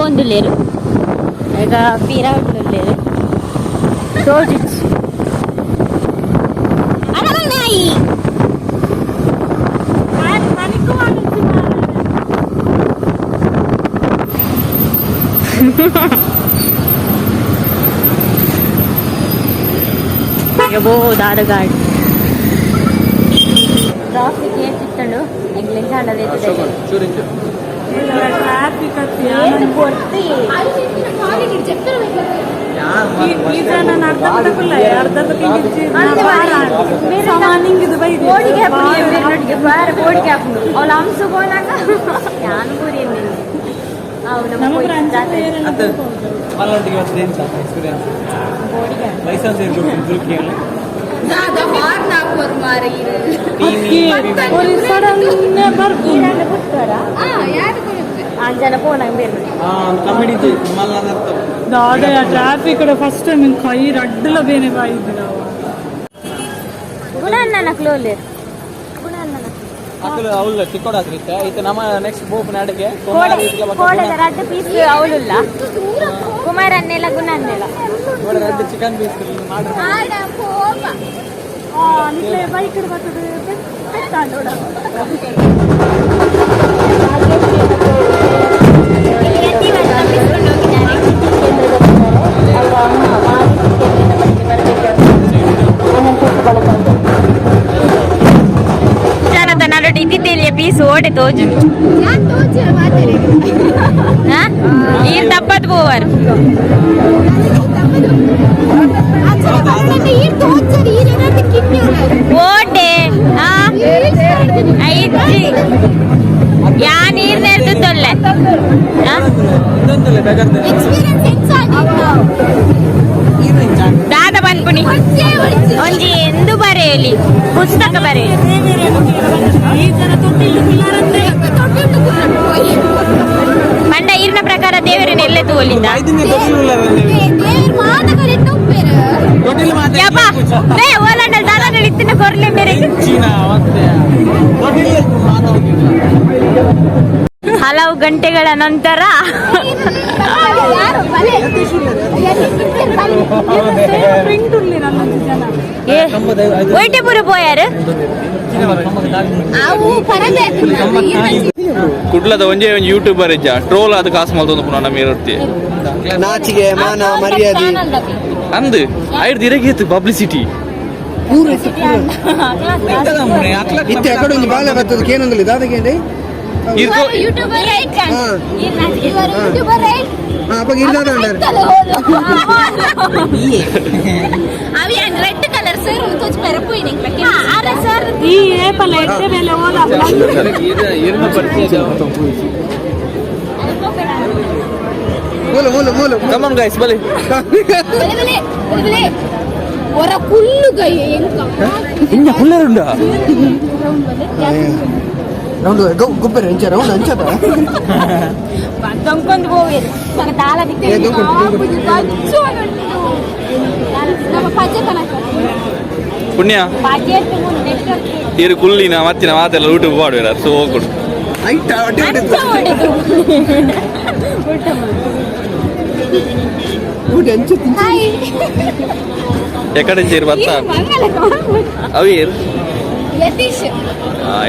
ಒಂದು ಲೇರು ಈಗ ಪಿರಾಮಿಡ್ ಲೇರು ತೋಜಿಚ್ಚು ನಾಯಿ ಬಹುದಾದ ಗಾಡಿ ಟ್ರಾಫಿಕ್ ಏರ್ತಿತ್ತಂಡು ಎಂಗ್ಲೆಂಡ್ ಆಡೋದೈತೆ ಅವ್ಳ ಹಂಸ ಹೋನಾಗ ನಾನು ಗುರಿ ಟ್ರಾಫಿಕ್ ಫಸ್ಟ್ ಟೈಮ್ ಕೈ ರಡ್ಡಲ ಬೇನೆ ಬಾಯಿದ್ದು ನಾವು ಗುಣ ಅವಳು ಚಿಕ್ಕೋಡಾಗ್ರಿತ್ತೆ ಇದು ನಮ್ಮ ನೆಕ್ಸ್ಟ್ ಬೋಪ್ ನಾಡಿಗೆ ರಡ್ಡು ಪೀಸ್ ಅವಳುಲ್ಲ ಕುಮಾರ ಅನ್ನೆಲ್ಲ ಗುಣ ಅನ್ನೆಲ್ಲ ರಡ್ಡು ಚಿಕನ್ ಪೀಸ್ ಬೈಕ್ ಬರ್ತದೆ ಇದ್ದಿದ್ದೆ ಪೀಸ್ ಓಡೆ ತೋಜು ಈ ತಪ್ಪದ್ ಬೋವರ್ ಓಟೆ ಐತಿ ಯಾ ನೀರ್ ನೆರ್ತೊಲ್ಲೆ ದಾದ ಬಂದ್ಪುಣಿ ಒಂಜಿ ಎಂದು ಬರೆಯಲಿ ಪುಸ್ತಕ ಬರೆಯಲಿ ಮಂಡ ಈರಿನ ಪ್ರಕಾರ ದೇವರನ್ನ ಎಲ್ಲೇ ತೋಲಿಂದ ಓಲಾಂಡಲ್ ದಾದ ಇತ್ತಿನ ಕೊರ್ಲೆ ಬೇರೆ ಹಲವು ಗಂಟೆಗಳ ನಂತರ ಒಯ್ಟೆಪುರ ಪೋಯಾರು ಕುಡ್ಲದ ಒಂಜೇ ಒಂದು ಯೂಟ್ಯೂಬರ್ ಇಜ್ಜ ಟ್ರೋಲ್ ಅದು ಕಾಸು ಮಲ್ತೊಂದು ಪುನಃ ಮೇರೊತ್ತಿ ನಾಚಿಗೆ ಮಾನ ಮರ್ಯಾದೆ ಅಂದು ಐಡ್ ದಿರಗೇತು ಪಬ್ಲಿಸಿಟಿ ಇತ್ತೆ ಅಕಡೆ ಒಂದು ಬಾಳೆ ಬರ್ತದಕ್ಕೆ ಏನಂದ್ರೆ ದಾದಕ್ಕೆ ಅಪ್ಪ ಇರ್ದಾದ రెడ్ కలర్ సార్ కొంచెం పెరపోయింది ఈ ఏపల ఎట్టే వేల ఓల ಮೂಲ ಮೂಲ ಮೂಲ ಕಮ್ ಆನ್ ಗೈಸ್ ಬಲೆ ಒರ ಕುಲ್ಲು ಗೈ ಇಂಜ ಕುಲ್ಲರುಂಡ ರೌಂಡ್ ಗೊಬ್ಬರ ಇಂಚ ರೌಂಡ್ ಅಂಚದ ದೊಂಕೊಂಡು ಹೋಗಿರು ಸಗ ತಾಲ ದಿಕ್ಕೆ ಪುಣ್ಯ ಇರು ಕುಲ್ಲಿನ ಮತ್ತಿನ ಮಾತೆಲ್ಲ ಯೂಟ್ಯೂಬ್ ಮಾಡುವ ಸೊ ಹೋಗ್ಕೊಡು ಎಕಡೆ ಸೇರಿ ಬತ್ತ ಅವೀರ್ Yathish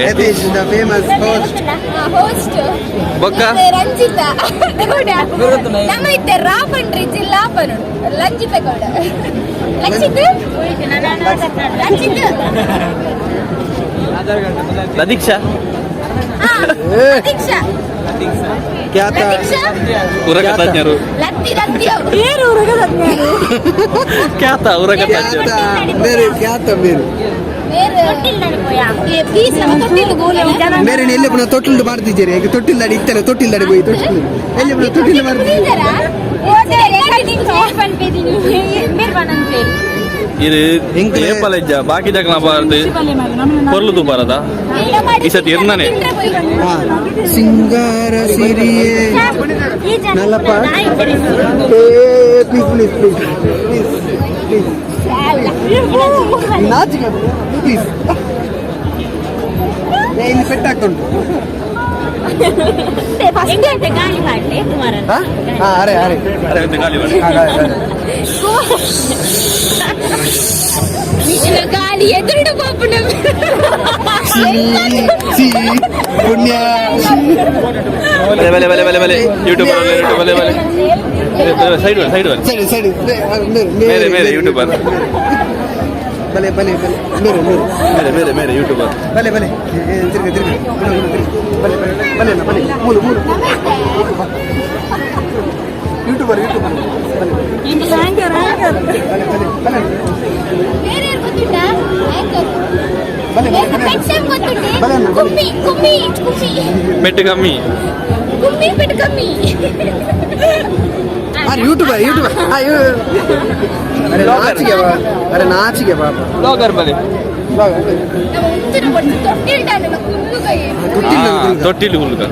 Yathish the famous host ಬೊಕ್ಕ ರಂಜಿತ ನಮ್ಮ ಇತ್ತೆ ರಾಪಂಡ್ರಿ ಜಿಲ್ಲಾಪನ ರಂಜಿತ ಗೌಡ ಲಕ್ಷಿತ್ ಲದೀಕ್ಷಾ ದೀಕ್ಷಾ ಖ್ಯಾತ ಉರಗ ತಜ್ಞರು ಖ್ಯಾತ ಉರಗ ತಜ್ಞರು ಖ್ಯಾತ ಬೇರೆ ಬೇರೆ ಎಲ್ಲಿ ಪುನಃ ತೊಟ್ಟಿಲ್ದು ಮಾಡ್ತಿದ್ದೀರಿ ಈಗ ತೊಟ್ಟಿಲ್ದಾಡಿ ಇತ್ತಲ್ಲ ತೊಟ್ಟಿಲ್ದಾಡಿ ಹೋಗಿ ತೊಟ್ಟಿಲ್ ಎಲ್ಲಿ ಪುನಃ ತೊಟ್ಟಿಲ್ ಮಾಡ್ತಿದ್ದೀರಿ ಇದು ಏಪಲೆಜ್ಜ ಬಾಕಿ ಜಗನ ಬಾರದು ಕೊರ್ಲುದು ಬರದ ಈ ಸತಿ ಇರ್ನಾನೆ ಸಿಂಗಾರ ಸಿರಿಯೇ ನಲ್ಲಪ್ಪ ಪ್ಲೀಸ್ ಪ್ಲೀಸ್ ಪ್ಲೀಸ್ ಪ್ಲೀಸ್ ನಾಚಿಕೆ ಪ್ಲೀಸ್ ಇಲ್ಲಿ ಪೆಟ್ಟಾಕೊಂಡು ಫಸ್ಟ್ ಅಂತ ಗಾಳಿ ಮಾಡ್ಲಿ ಕುಮಾರ ಅರೆ ಅರೆ ಅರೆ ಅಂತ ಗಾಳಿ ಮಾಡಿ ಗಾಳಿ ಎದುರು ಪಾಪು ಪುಣ್ಯ ಬಲೆ ಬಲೆ ಬಲೆ ಬಲೆ ಯೂಟ್ಯೂಬರ್ ಬಲೆ ಬಲೆ ಸೈಡ್ ಸೈಡ್ ಸರಿ ಸರಿ ಮೇರೆ ಮೇರೆ ಯೂಟ್ಯೂಬರ್ ಬಲೆ ಬಲೆ ಬಲೆ ಮೇರೆ ಮೇರೆ ಮೇರೆ ಮೇರೆ ಯೂಟ್ಯೂಬರ್ ಬಲೆ ಬಲೆ ತಿರ್ಗಿ ತಿರ್ಗಿ ಬಲೆ ಬಲೆ ಬಲೆ ಬಲೆ ಮೂರು ಮೂರು ಯೂಟ್ಯೂಬರ್ ಯೂಟ್ಯೂಬರ್ ಬೆಟ್ಟು ಕಮ್ಮಿ ಯೂಟ್ಯೂಬರ್ ಯೂಟ್ಯೂಬರ್ ಅರೆ ನಾಚಿಗೆ ಬಾ ಅರೆ ನಾಚಿಗೆ ಬಾ ಬ್ಲಾಗರ್ ಬಲೆ ತೊಟ್ಟಿಲು ಹುಲ್ಗ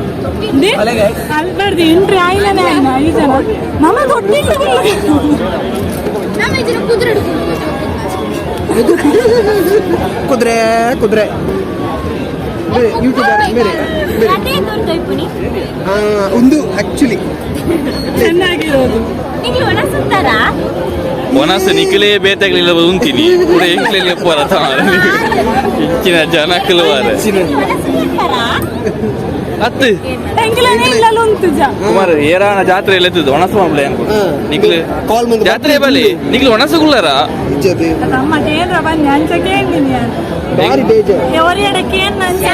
ಅಲ್ಬಾರ್ದು ಎಂಟ್ರಿ ಆಯ್ಲನೇ ಆಯ್ನ 5 ಜನ ನಮ್ಮ ತೊಟ್ಟಿಲ್ಲ ಕುದುರೆ ಕುದುರೆ ಯೂಟ್ಯೂಬರ್ ಮೇರೆ ಒಂದು ಆಕ್ಚುಲಿ ಚೆನ್ನಾಗಿರೋದು ಒನಸ ನಿಖಿಲೇ ಬೇತಾಗಲಿಲ್ಲ ಉಂತೀನಿ ಕೂಡ ಎಂಕ್ಲೆಲ್ಲ ಪೋರ ಇಚ್ಚಿನ ಜನ ಕೆಲವಾರ ಹತ್ತು ಎಂಗ್ಲನೇ ಇಲ್ಲಲ್ಲ ಉಂಟು ಜಾ ಕುಮಾರ್ ಏರಾನ ಜಾತ್ರೆ ಎಲ್ಲ ಎತ್ತದು ಒಣಸ ಮಾಡ್ಬಿಡ ನಿಖಿಲ್ ಕಾಲ್ ಮುಂದೆ ಜಾತ್ರೆ ಬಲಿ ನಿಖಿಲ್ ಒಣಸಗುಳ್ಳಾರ ಇಜ್ಜತೆ ತಮ್ಮ ಕೇಂದ್ರ ಬನ್ನಿ ಅಂಚಕ್ಕೆ ಏನಿಲ್ಲ ಭಾರಿ ಬೇಜಾರು ఎవరి ఎడకి ఏం నంచ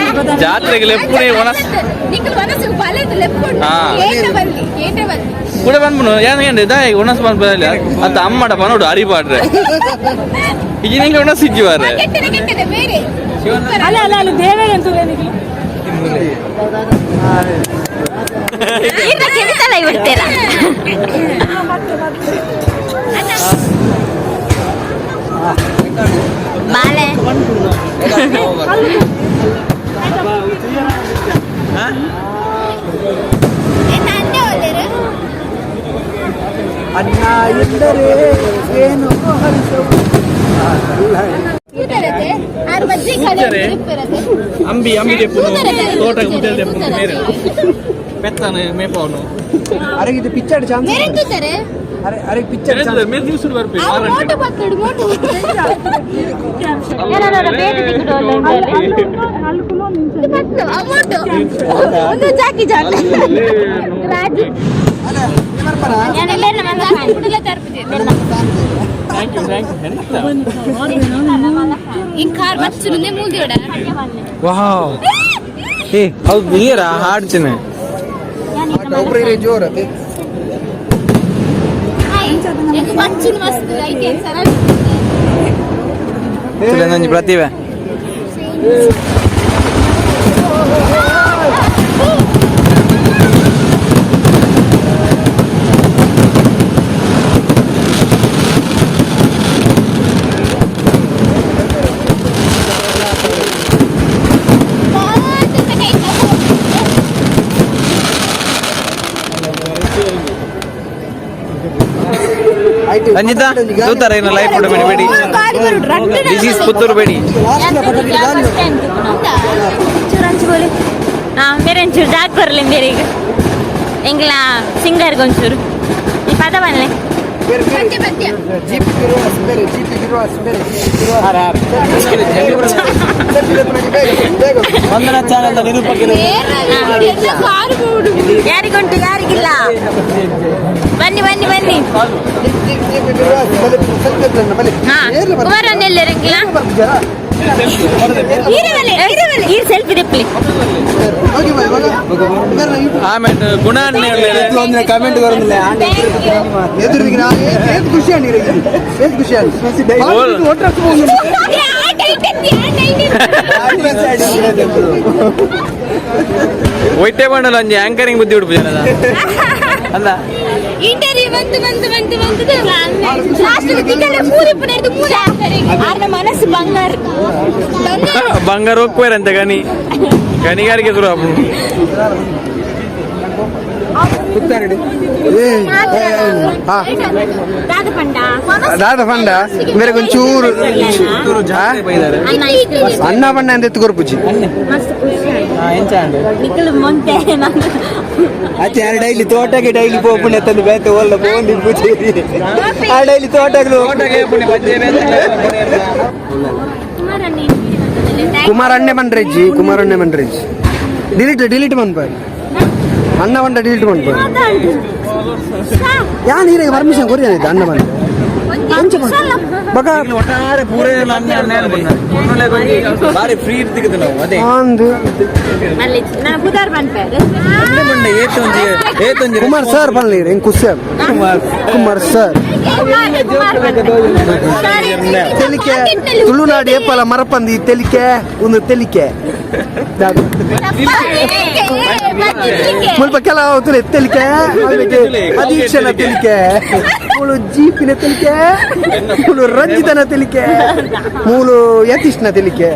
ಜಾತ್ರೆಗೆ ಎಪ್ಪುನೇ ಒಣಸ ಕೂಡ ಬಂದ್ಬಿಡು ಏನು ದಾಯಿ ಒಣಸ ಬಂದ್ಬಿಡಲ್ಲ ಅಂತ ಅಮ್ಮಡ ಪನೋಡು ಅರಿಪಾಡ್ರೆ ಈಗ ನಿಂಗೆ ಒಣಸ ಇಜ್ಜಿವಾರೆ ಅಲ್ಲ ಅಲ್ಲ ಅಲ್ಲ ದೇವೇ ಅಂತ ನನಗೆ ಕೆಮಿಕಲ್ ಆಗಿ ಬಿಡ್ತೀರಾ ಬಾಳೆ ಅನ್ನ ಎಂದರೆ ಏನು ಅಂಬಿ ಅಂಬಿಗೆ ತೋಟಕ್ಕೆ ಮುಟ್ಟದೆ ಮೇರೆ ಬೆತ್ತನೆ ಮೇಪವನು ಅರೆ ಇದು ಪಿಕ್ಚರ್ ಚಾನ್ಸ್ ಅರೆ ಅರೆ ಪಿಕ್ಚರ್ ಚಾನ್ಸ್ ಮೇಲೆ ದಿವಸ ಬರ್ಬೇಕು ವಾವ್ ಏ ಹೌದು ನೀರಾ ಹಾಡ್ತೀನಿ ಒಬ್ಬರೇ ಜೋರತೆ ನಂಜಿ ಪ್ರತಿಭೆ ರಂಜಿತಾ ತೂತಾರ ಏನು ಲೈಫ್ ಫೋಟೋ ಬೇಡಿ ದಿಸ್ ಈಸ್ ಪುತ್ತೂರು ಬೇಡಿ ಮೇರೆ ಒಂಚೂರು ಜಾಗ ಬರಲಿ ಮೇರೆಗೆ ಎಂಗ್ಲ ಸಿಂಗರ್ಗೊಂಚೂರು ಈ ಪದ ಬನ್ನಿ ಜೀಪ್ ಬೇರೆ ಜೀಪ್ ವಂದನಾ ಚಾನೆಲ್ ನಿರೂಪಕರು ಯಾರಿಗುಂಟು ಯಾರಿಗಿಲ್ಲ ಬನ್ನಿ ಬನ್ನಿ ಬನ್ನಿ ಹಾ ಕುಮಾರನ್ನೆಲ್ಲರಂಗಿಲ್ಲ ಈ ಸೆಲ್ಫಿ ತೆಪ್ಪಲಿ ಆಮೇಲೆ ಗುಣ ಒಂದಿನ ಕಮೆಂಟ್ ಬರೋದಿಲ್ಲ ಎದುರಿಗೆ ಖುಷಿ ಖುಷಿ ಒಯ್ಟೆ ಮಾಡಲ್ಲ ಒಂಜಿ ಆಂಕರಿಂಗ್ ಬುದ್ಧಿ ಹುಡುಪು ಜನದ ಅಲ್ಲ ಇಂಟರ್ವ್ಯೂ ಮನಸ್ಸು ಬಂಗಾರ ಬಂಗಾರ ಹೋಗ್ಬೇರಂತ ಗಣಿಗಾರಿಕೆ ಶುರು ಅಪ್ಪು ದಾದ ಪಂಡ ಮೇರೆ ಒಂಚೂರು ಅನ್ನ ಬಣ್ಣ ಅಂತ ಎತ್ತು ಕೊರ್ಪುಜಿ ಎಂಚಾಂಡ್ ನಿಖಲ್ ಮೊಂತೆ ನಾನು ಆಚೆ ಯಾರು ಡೈಲಿ ತೋಟಕ್ಕೆ ಡೈಲಿ ಪೋಪುಣೆ ತಂದು ಬೇತೆ ಒಳ್ಳೆ ಬೋಂಡಿ ಪೂಜೆ ಆ ಡೈಲಿ ತೋಟಗಳು ಕುಮಾರಣ್ಣೆ ಬಂದ್ರಜ್ಜಿ ಕುಮಾರಣ್ಣೆ ಬಂದ್ರಜ್ಜಿ ಡಿಲೀಟ್ ಬಂದ್ಪಾಯ್ ಅಣ್ಣ ಬಂದ ಡಿಲೀಟ್ ಬಂದ್ಪಾಯ್ ಯಾನ್ ಹೀರಿಗೆ ಪರ್ಮಿಷನ್ ಕೊರಿಯಾನೈತೆ ಅಣ್ಣ ಬಂದ ಬಗ ಒಟ್ಟಾರೆ ಪೂರೇ ಬಾರಿ ಫ್ರೀ ಇರ್ತಿತ್ತು ನಾವು ಅದೇ ಅಂದು ನಾನು ಬುಧಾರ್ ಬಂದ್ಪೆ ಏತೊಂಜಿ ಕುಮಾರ್ ಸರ್ ಬಂದ್ಲಿ ಹೆಂಗ್ ಖುಷಿ ಕುಮಾರ್ ಸರ್ ತೆಲಿಕೆ ತುಳುನಾಡು ಏಪಲ ಮರಪಂದಿ ತೆಲಿಕೆ ಒಂದು ತೆಲಿಕೆ ಮುಲ್ಪ ಕೆಲವು ತೆಲಿಕೆ ಅದೀಕ್ಷಣ ತೆಲಿಕೆ ಮೂಳು ಜೀಪಿನ ತೆಲಿಕೆ ಮೂಳು ರಂಜಿತನ ತೆಲಿಕೆ ಮೂಳು ಯತೀಶ್ನ ತೆಲಿಕೆ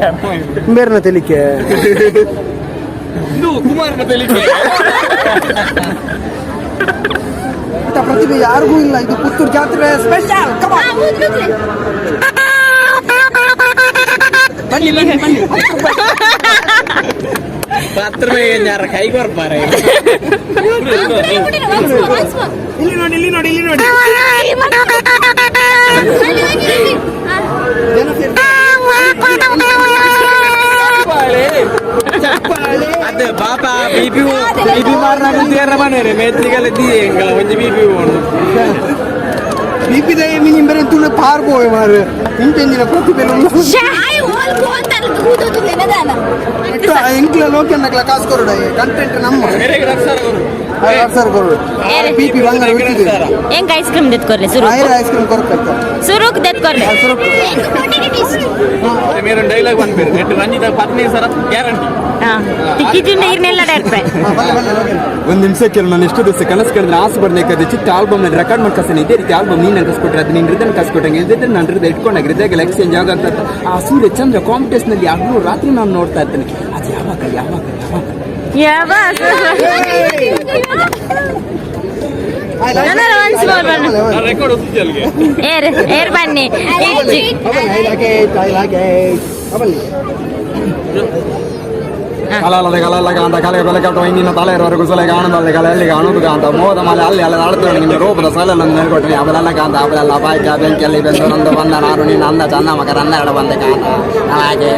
ಬೇರ್ನ ತೆಲಿಕೆ ಕುಮಾರನ ತೆಲಿಕೆ ಪ್ರತಿಭೆ ಯಾರಿಗೂ ಇಲ್ಲ ಇದು ಪುತ್ತೂರು ಜಾತ್ರೆ ಸ್ಪೆಷಲ್ ಪತ್ರ ಕೈ ಕೊರ್ಪಾರೆ ಇಲ್ಲಿ ನೋಡಿ ಅದು ಪಾಪ ಬಿಪಿ ಮಾರ್ನಾಗ ತೀರ ಮನೆ ಮೇತ್ರಿಗೆಲ್ಲ ಒಂಜಿ ಬಿಪಿ ಬಿಪಿದ ನಿಂಬರೆ ತುಳು ಪಾರ್ಬೋಯ್ ಮಾರು ಇಂತೆಂದಿನ ಪ್ರತಿಭೆ ಇಂಕ್ಲ ಲೋಕನ್ನಕ್ಲ ಕಾಸು ಕೊರಡ ಕಂಟೆಂಟ್ ನಮ್ಮ ಸರ್ ಕೊರಡು ಬಿಪಿ ಬಂಗಾರ ಬಿಟ್ಟಿದೆ ಹೆಂಗ್ ಐಸ್ ಕ್ರೀಮ್ ತೆತ್ಕೊರ್ಲಿ ಸುರು ಐಸ್ ಕ್ರೀಮ್ ಕೊರಕ ಸುರುಕ್ ತೆತ್ಕೊರ್ಲಿ ಮೇರೆ ಡೈಲಾಗ್ ಬಂದ್ಬಿಡು ನೆಟ್ ರಂಜಿತ ಪತ್ನಿ ಸರ ಗ್ಯಾರಂಟಿ ತಿಕ್ಕಿದಿಂದ ನೀರ್ನೆಲ್ಲ ಡರ್ಪೆ ಒಂದು ನಿಮಿಷಕ್ಕೆ ನಾನು ಎಷ್ಟು ದಿವಸ ಕನಸು ಕಂಡ್ರೆ ಆಸೆ ಬರ್ಬೇಕಾದ್ರೆ ಚಿಕ್ಕ ಆಲ್ಬಮ್ ನಲ್ಲಿ ರೆಕಾರ್ಡ್ ಮಾಡ್ಕೊಳ್ತಾನೆ ಇದೇ ರೀತಿ ಆಲ್ಬಮ್ ನೀನು ಕಸ್ಕೊಟ್ರೆ ಅದು ನೀನು ಹೃದಯ ಕಸ್ಕೊಟ್ಟಂಗೆ ಇದ್ದಿದ್ರೆ ನಾನು ಹೃದಯ ಇಟ್ಕೊಂಡಾಗ ಹೃದಯಗೆಲ್ಲ ಎಕ್ಸ್ಚೇಂಜ್ ಆಗಂತ ಆ ಸೂರ್ಯ ಚಂದ್ರ ಕಾಂಪಿಟೇಷನ್ ನಲ್ಲಿ ಹಗಲು ರಾತ್ರಿ ನಾನು ನೋಡ್ತಾ ಇರ್ತೇನೆ ಅದು ರೆಕಾರ್ಡ್ ಹೋಗ್ತಿದ್ದೆ ಅಲ್ಲಿಗೆ ಏರ್ ಬನ್ನಿ ಕಲಾಲದೆ ಕಲಲ್ಲಗ ಅಂತ ಕಲೆ ಬೆಲೆ ಕಟ್ಟು ಇಂದಿನ ತಲೆಯವರೆಗೂ ಸಲಗ ಆನಂದದ ಕಲೆ ಎಲ್ಲಿಗೆ ಅಣುದುಗ ಅಂತ ಮೋದ ಮಲೆ ಅಲ್ಲಿ ಅಲ್ಲ ಆಡ್ತಾನೆ ನಿನ್ನ ರೂಪದ ಸಲನ್ನು ಹೇಳ್ಕೊಟ್ರಿ ಅವೆಲ್ಲ ಕಾಂತ ಅವೆಲ್ಲ ಬಾಯ್ಕ ಬೆಂಕಿಯಲ್ಲಿ ಬೆಂದು ನಂದು ಬಂದ ನಾನು ನಿನ್ನ ಅಂದ ಚಂದ ಮಗ ನನ್ನ ಬಂದ ಕಾಂತ ಹಾಗೆ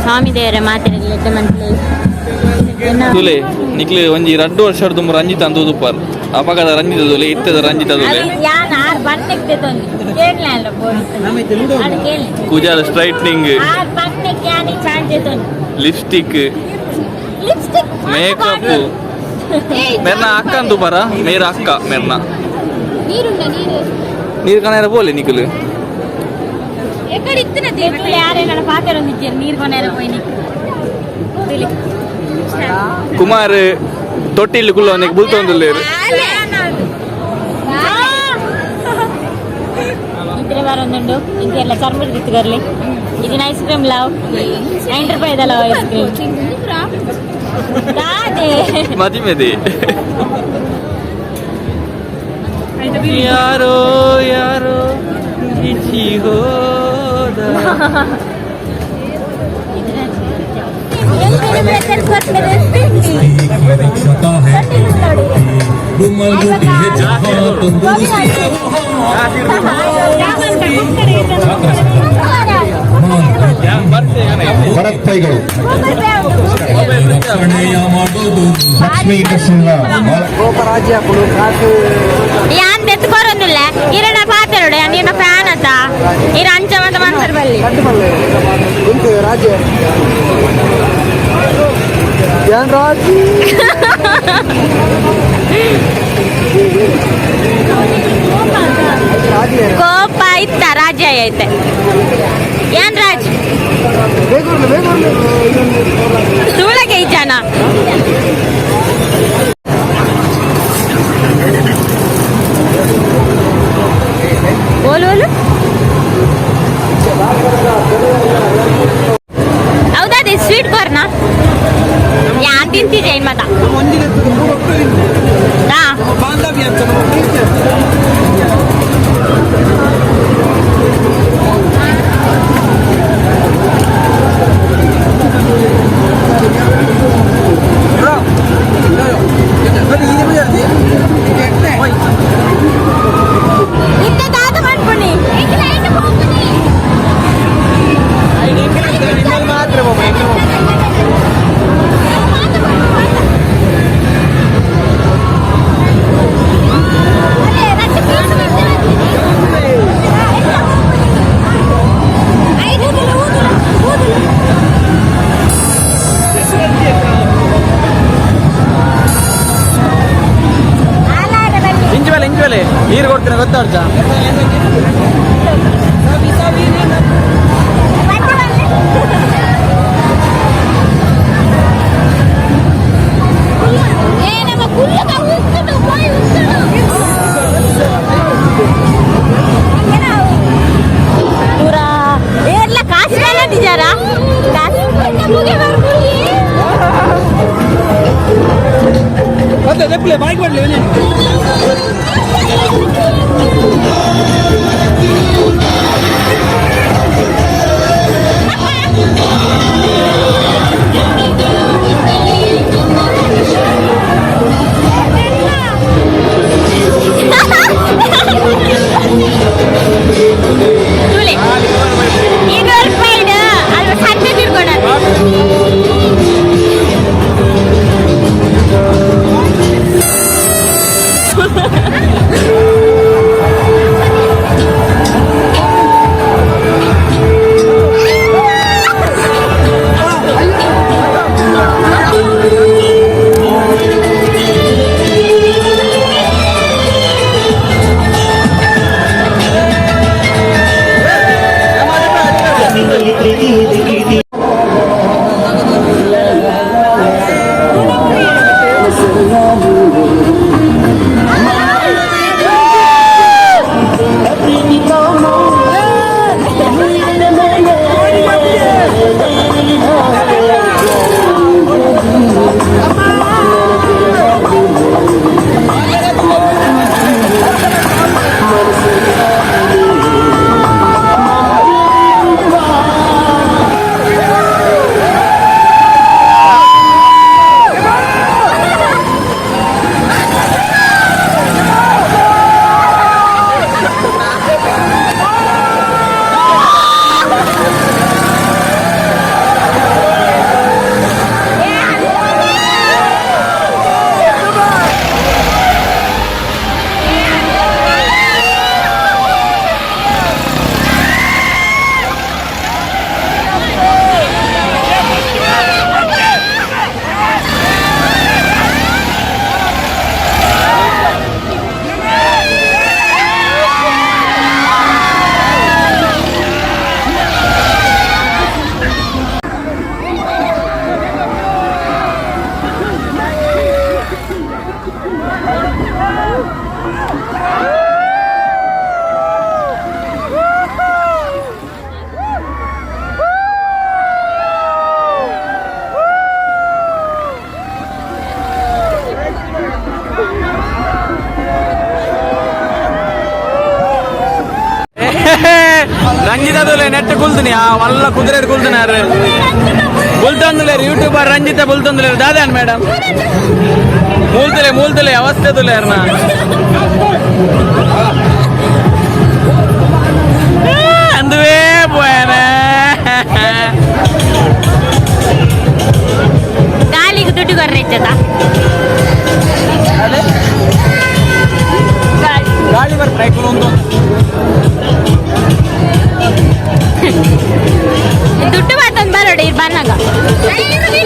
ಸ್ವಾಮಿ ದೇವರ ಮಾತಿರಲಿಲ್ಲ ಮಂತ್ಲಿ ತುಲೆ ನಿಕ್ಲೆ ಒಂಜಿ 2 ವರ್ಷ ತುಂಬ ರಂಜಿತ ಅಂತ ಉದುಪಾರ್ ಅಪಗದ ರಂಜಿತ ತುಲೆ ಇತ್ತದ ರಂಜಿತ ತುಲೆ ಯಾನ್ ಆರ್ ಬಣ್ಣಕ್ಕೆ ತೊಂದಿ ಕೇಳಲ ಅಲ್ಲ ಬೋಲ್ ಕೇಳಿ ಕೂಜಾಲ ಸ್ಟ್ರೈಟ್ನಿಂಗ್ ಆರ್ ಬಣ್ಣಕ್ಕೆ ಯಾನಿ ಚಾಂಜೆ ತೊಂದಿ ಲಿಪ್ಸ್ಟಿಕ್ ಮೇಕಪ್ ಮೇರ್ನ ಅಕ್ಕ ಅಂತ ಬರ ಮೇರ ಅಕ್ಕ ಮೇರ್ನ ನೀರು ಕಣರ ಬೋಲೆ ನಿಕಲು ಎಕಡೆ ಇತ್ತಿನ ದೇವಳು ಯಾರೇನ ಪಾತೆರೊಂದಿದ್ದೀರಿ ನೀರು ಕೊನೆರ ಹೋಯ್ ನಿಕ್ಕು ಕುಮಾರ್ ತೊಟ್ಟಿಲ್ ಕುಲ್ಲೋನಿಗೆ ಬುಲ್ತೊಂದುಲ್ಲೇರು ಇದ್ರೆ ಬರೊಂದುಂಡು ಇಂತೆಲ್ಲ ಚರ್ಮದ ಗಿತ್ತುಗರ್ಲಿ ಇದನ್ನ ಐಸ್ ಕ್ರೀಮ್ ಲಾವ್ 90 ರೂಪಾಯಿ ಇದಲ್ಲ ಐಸ್ ಕ್ರೀಮ್ ದಾದೆ ಮದಿಮೆದೆ ಯಾರೋ ಯಾರೋ ಇಚ್ಚಿ ಹೋದ ಹೊರಪ್ಪೈಗಳು ಲಕ್ಷ್ಮೀ ಕೃಷ್ಣ ರಾಜ್ಯ ಕಾಸು ಯಾನ್ ತೆತ್ಕೊರೊಂದಿಲ್ಲ ಇರಣ ಪಾತೆರೋಡೆ ನೀನ ಫ್ಯಾನ್ ಅತ್ತ ಇರ ಅಂಚವಂತ ಮನ್ಸರ್ ಬಲ್ಲಿ ಕಟ್ಟು ಬರಲಿ ಉಂಟು ರಾಜ್ಯ ಏನ್ ರಾಜಿ ಕೋಪ ಇತ್ತ ರಾಜ್ಯ ಐತೆ ಏನ್ ರಾಜ್ ಬೇಗ ಸುಳಗೆ ಈ ಜನ ತಿಂತಿದ್ದೆ ಏನು ಮಾತಾ ಒಂದಿಗೆ ಬಾಂಧವ್ಯ ಅಂತ ಇಂಥ ತಾತ ಮಾಡ್ಕೊಡಿ ಇಂಚುವಲೆ ನೀರು ಕೊಡ್ತೀನಿ ಗೊತ್ತಾಡ್ತಾ ಬಾಯ್ಕ್ ಮಾಡ್ಲಿ ರಂಜಿತದುಲೆ ನೆಟ್ ಕುಲ್ತೀನಿ వల్ల కుదిరేడు కుల్తున్నారు బుల్తందులేరు యూట్యూబర్ రంజిత బుల్తందులేరు దాదాను మేడం మూల్తులే అవస్థతులేరు నా అందువే పోయానా గాలికి దుడ్డు కొర్రెచ్చదా ಗಾಳಿ ಬರ್ ಬ್ರೇಕ್ ಒಂದು ದುಡ್ಡು ಮಾತೊಂದು ಬರೋಡಿ ಇದು ಬಂದಾಗ ₹20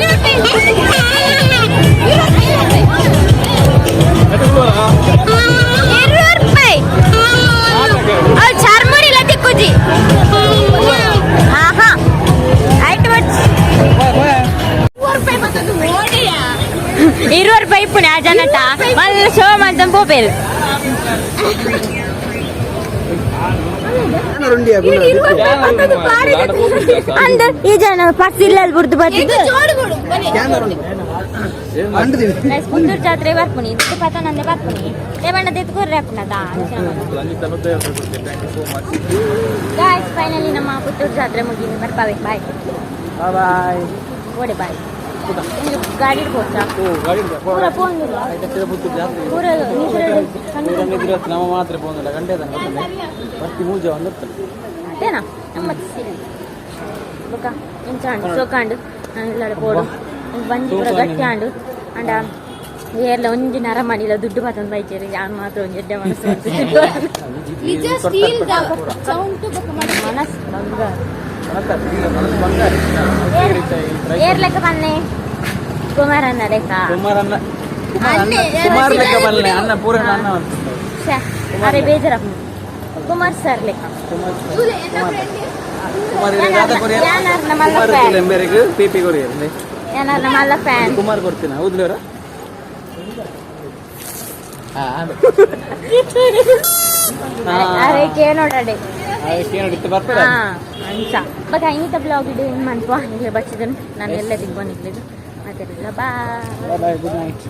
ಅವ್ರು ಚಾರ್ಮುಡಿಲ್ಲ ತಿಕ್ಕುಜಿ ಆಹಾ ಆಯ್ತು ₹20 ಪುಣ್ಯ ಆ ಜನಟ ಮಲ್ಲ ಶೋ ಮಾಡ್ತಾನೆ ಪೋಪೇರು ಅಂದ ಈ ಜನ ಪಸ್ ಇಲ್ಲ ಬುರ್ದು ಬರ್ತಿದ್ದು ಅಂಡ್ದಿನಿ ಗೈಸ್ ಪುತ್ತೂರು ಜಾತ್ರೆ ಬರ್ಪುನಿ ಇದು ಪತ ನಂದೆ ಬರ್ಪುನಿ ರೇವಣ್ಣ ತೆತ್ಕೊರ್ರೆ ಹಾಕುನದ ಗೈಸ್ ಫೈನಲಿ ನಮ್ಮ ಪುತ್ತೂರು ಜಾತ್ರೆ ಮುಗಿದು ಬರ್ಪಾವೆ ಬಾಯ್ ಬಾಯ್ ಓಡೆ ಬಾಯ್ ಗಾಡಿ ಹೋಗ್ತಾ ಪೂರ ಫೋನ್ ಪೂರ ನಿದ್ರೆ ನಮ್ಮ ಮಾತ್ರ ಪೋಂದಿಲ್ಲ ಗಂಟೆ ಬರ್ತಿ ಮೂಜೆ ಒಂದು ಅದೇನಾ ನಮ್ಮ ಸೀರೆ ಬೊಕ್ಕ ಇಂಚಾಂಡು ಸೋಕಾಂಡು ಎಲ್ಲಾಡೆ ಪೋಡು ಬಂದು ಪೂರ ಗಟ್ಟಿ ಆಂಡು ಅಂಡ ಎಲ್ಲ ಒಂಜಿ ನರ ಮಾಡಿಲ್ಲ ದುಡ್ಡು ಪಾತಂದು ಬೈಚೇರಿ ಯಾರು ಮಾತ್ರ ಒಂದು ಎಡ್ಡೆ ಮನಸ್ಸು ಮನಸ್ಸು ಬಂಗಾರ ಏರ್ ಲೆಕ್ಕ ಬನ್ನೆ ಕುಮಾರಣ್ಣ ಲೆಕ್ಕ ಕುಮಾರ್ ಲೆಕ್ಕ ಬಲ್ಲೆ ಅನ್ನ ಪೂರ ಅನ್ನ ಅರೆ ಬೇಜಾರ ಕುಮಾರ್ ಸರ್ ಲೆಕ್ಕ ಪಿಪಿ ಕೊರಿಯರ್ ಏನಾರು ನಮ್ಮಲ್ಲ ಫ್ಯಾನ್ ಕುಮಾರ್ ಕೊಡ್ತೀನಿ ಹೌದ್ಲವ್ರ ಅರೆ ಕೇಳೋಡಡೆ ಬರ್ತಾರೆ ಅಂಚ ಬಟ್ ಐನಿತ ಬ್ಲಾಗ್ ಇಡು ಏನು ಮಾಡ್ಕೊ ಬಚ್ಚಿದನು ನಾನು ಎಲ್ಲ ದಿಗ್ಬಂದಿದ್ದು ಅದೆಲ್ಲ ಬಾ ಬಾಯ್ ಗುಡ್ ನೈಟ್